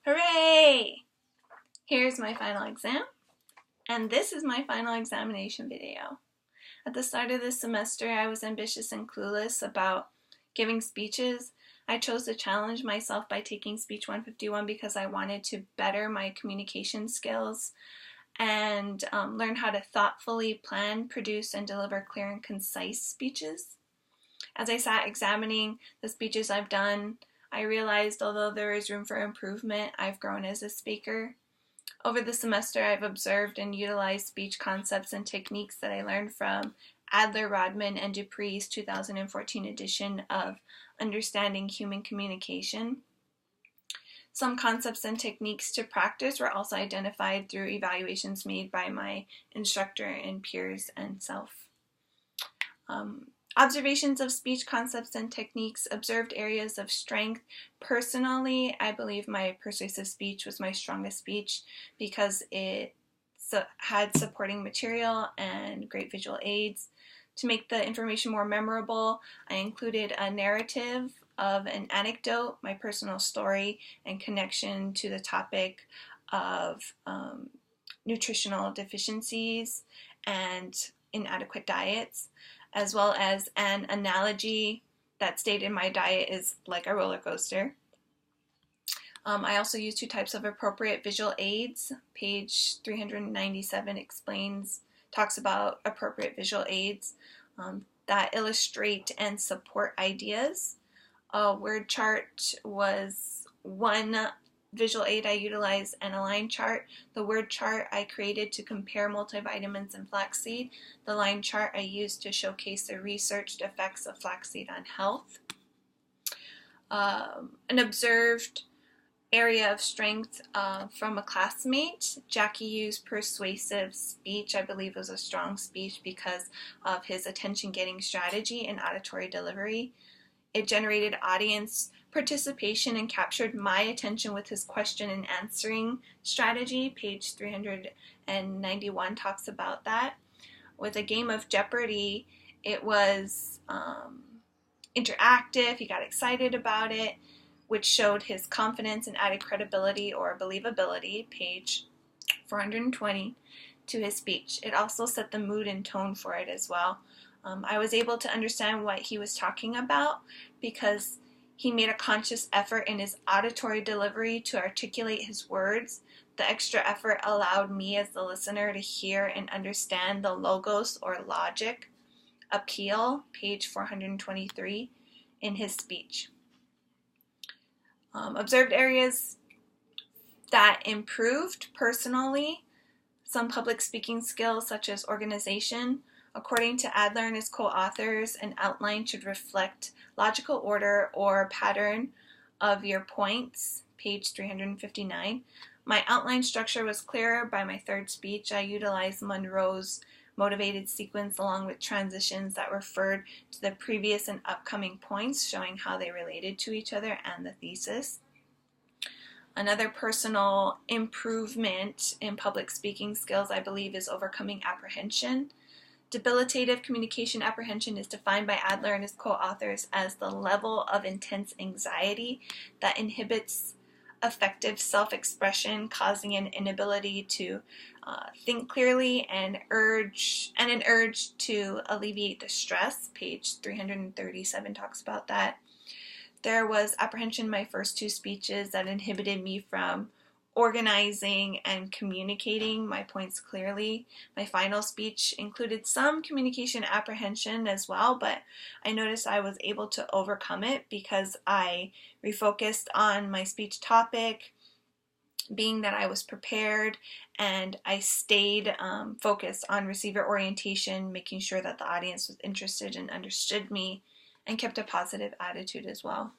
Hooray! Here's my final exam, and this is my final examination video. At the start of this semester, I was ambitious and clueless about giving speeches. I chose to challenge myself by taking Speech 151 because I wanted to better my communication skills and learn how to thoughtfully plan, produce, and deliver clear and concise speeches. As I sat examining the speeches I've done, I realized although there is room for improvement, I've grown as a speaker. Over the semester, I've observed and utilized speech concepts and techniques that I learned from Adler, Rodman, and Dupree's 2014 edition of Understanding Human Communication. Some concepts and techniques to practice were also identified through evaluations made by my instructor and peers and self. Observations of speech concepts and techniques, observed areas of strength. Personally, I believe my persuasive speech was my strongest speech because it had supporting material and great visual aids. To make the information more memorable, I included a narrative of an anecdote, my personal story, and connection to the topic of nutritional deficiencies and inadequate diets, as well as an analogy that stated my diet is like a roller coaster. I also used two types of appropriate visual aids. Page 397 talks about appropriate visual aids that illustrate and support ideas. A word chart was one visual aid I utilized, and a line chart. The word chart I created to compare multivitamins and flaxseed. The line chart I used to showcase the researched effects of flaxseed on health. An observed area of strength from a classmate. Jackie used persuasive speech. I believe it was a strong speech because of his attention-getting strategy and auditory delivery. It generated audience participation and captured my attention with his question and answering strategy. Page 391 talks about that. With a game of Jeopardy, it was interactive. He got excited about it, which showed his confidence and added credibility or believability, page 420, to his speech. It also set the mood and tone for it as well. I was able to understand what he was talking about because he made a conscious effort in his auditory delivery to articulate his words. The extra effort allowed me as the listener to hear and understand the logos or logic appeal, page 423, in his speech. Observed areas that improved personally, some public speaking skills such as organization. According to Adler and his co-authors, an outline should reflect logical order or pattern of your points, page 359. My outline structure was clearer by my third speech. I utilized Monroe's motivated sequence along with transitions that referred to the previous and upcoming points, showing how they related to each other and the thesis. Another personal improvement in public speaking skills, I believe, is overcoming apprehension. Debilitative communication apprehension is defined by Adler and his co-authors as the level of intense anxiety that inhibits effective self-expression, causing an inability to think clearly and an urge to alleviate the stress. Page 337 talks about that. There was apprehension in my first two speeches that inhibited me from organizing and communicating my points clearly. My final speech included some communication apprehension as well, but I noticed I was able to overcome it because I refocused on my speech topic, being that I was prepared, and I stayed focused on receiver orientation, making sure that the audience was interested and understood me, and kept a positive attitude as well.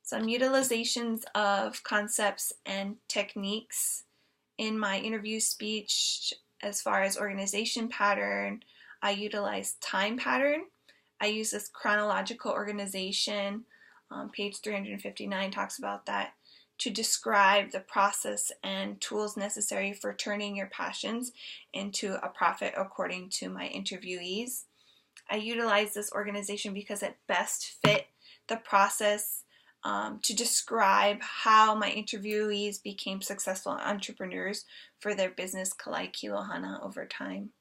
Some utilizations of concepts and techniques in my interview speech. As far as organization pattern, I utilized time pattern. I use this chronological organization. Page 359 talks about that, to describe the process and tools necessary for turning your passions into a profit according to my interviewees. I utilized this organization because it best fit the process to describe how my interviewees became successful entrepreneurs for their business Kalai Kilohana over time.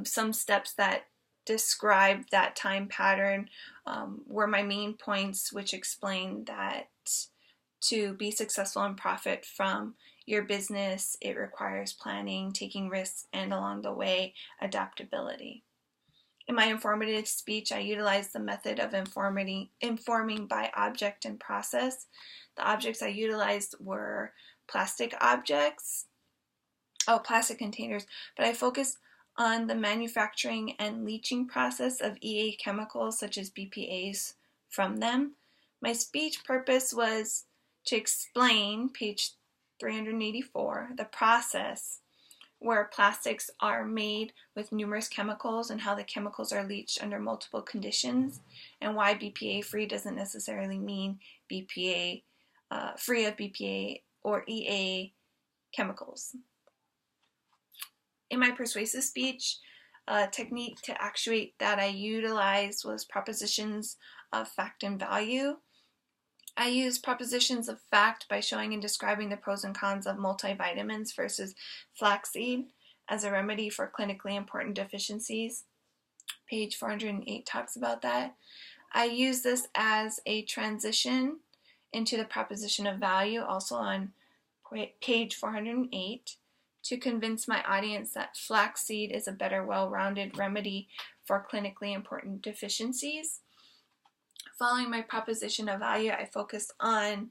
Some steps that describe that time pattern were my main points, which explain that to be successful and profit from your business, it requires planning, taking risks, and along the way, adaptability. In my informative speech, I utilized the method of informing by object and process. The objects I utilized were plastic containers, but I focused on the manufacturing and leaching process of EA chemicals such as BPAs from them. My speech purpose was to explain, page 384, the process where plastics are made with numerous chemicals and how the chemicals are leached under multiple conditions, and why BPA free doesn't necessarily mean BPA free of BPA or EA chemicals. In my persuasive speech, a technique to actuate that I utilized was propositions of fact and value. I use propositions of fact by showing and describing the pros and cons of multivitamins versus flaxseed as a remedy for clinically important deficiencies. Page 408 talks about that. I use this as a transition into the proposition of value, also on page 408, to convince my audience that flaxseed is a better, well-rounded remedy for clinically important deficiencies. Following my proposition of value, I focused on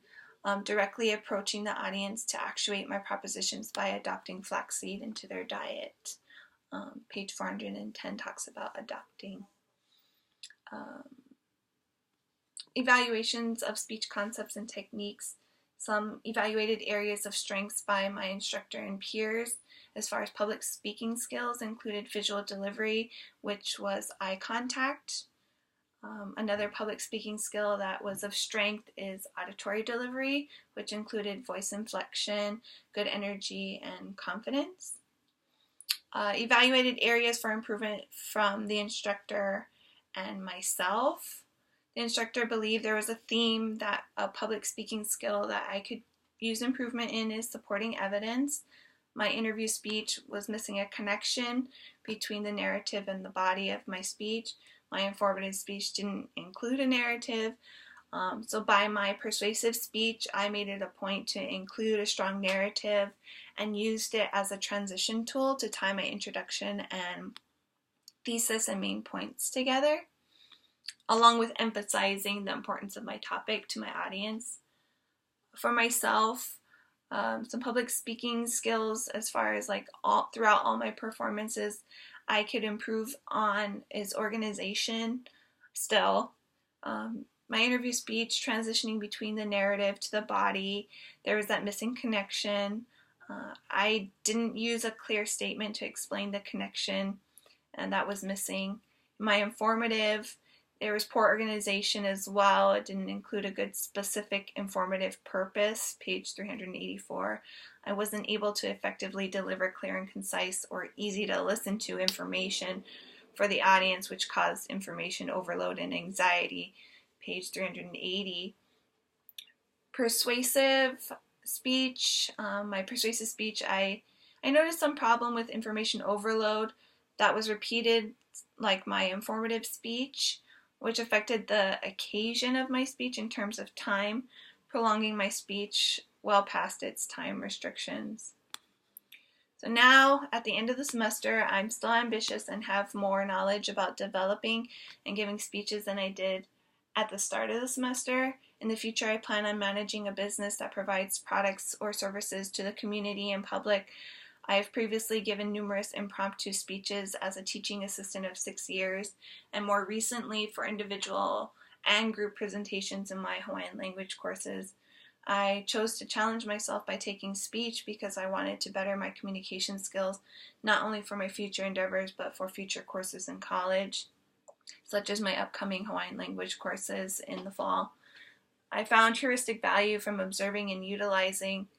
directly approaching the audience to actuate my propositions by adopting flaxseed into their diet. Page 410 talks about adopting. Evaluations of speech concepts and techniques. Some evaluated areas of strengths by my instructor and peers as far as public speaking skills included visual delivery, which was eye contact. Another public speaking skill that was of strength is auditory delivery, which included voice inflection, good energy, and confidence. Evaluated areas for improvement from the instructor and myself. The instructor believed there was a theme that a public speaking skill that I could use improvement in is supporting evidence. My interview speech was missing a connection between the narrative and the body of my speech. My informative speech didn't include a narrative. So by my persuasive speech, I made it a point to include a strong narrative and used it as a transition tool to tie my introduction and thesis and main points together, along with emphasizing the importance of my topic to my audience. For myself, some public speaking skills as far as throughout all my performances I could improve on is organization still. My interview speech, transitioning between the narrative to the body, there was that missing connection. I didn't use a clear statement to explain the connection, and that was missing. My informative, there was poor organization as well. It didn't include a good specific informative purpose, page 384. I wasn't able to effectively deliver clear and concise or easy to listen to information for the audience, which caused information overload and anxiety, page 380. Persuasive speech, my persuasive speech, I noticed some problem with information overload that was repeated like my informative speech, which affected the occasion of my speech in terms of time, prolonging my speech well past its time restrictions. So now, at the end of the semester, I'm still ambitious and have more knowledge about developing and giving speeches than I did at the start of the semester. In the future, I plan on managing a business that provides products or services to the community and public. I have previously given numerous impromptu speeches as a teaching assistant of 6 years, and more recently for individual and group presentations in my Hawaiian language courses. I chose to challenge myself by taking speech because I wanted to better my communication skills, not only for my future endeavors, but for future courses in college, such as my upcoming Hawaiian language courses in the fall. I found heuristic value from observing and utilizing,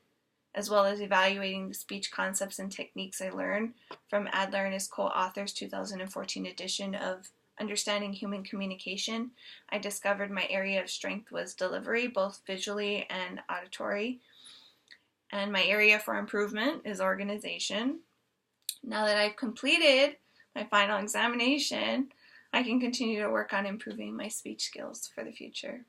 as well as evaluating the speech concepts and techniques I learned from Adler and his co-author's 2014 edition of understanding human communication, I discovered my area of strength was delivery, both visually and auditory. And my area for improvement is organization. Now that I've completed my final examination, I can continue to work on improving my speech skills for the future.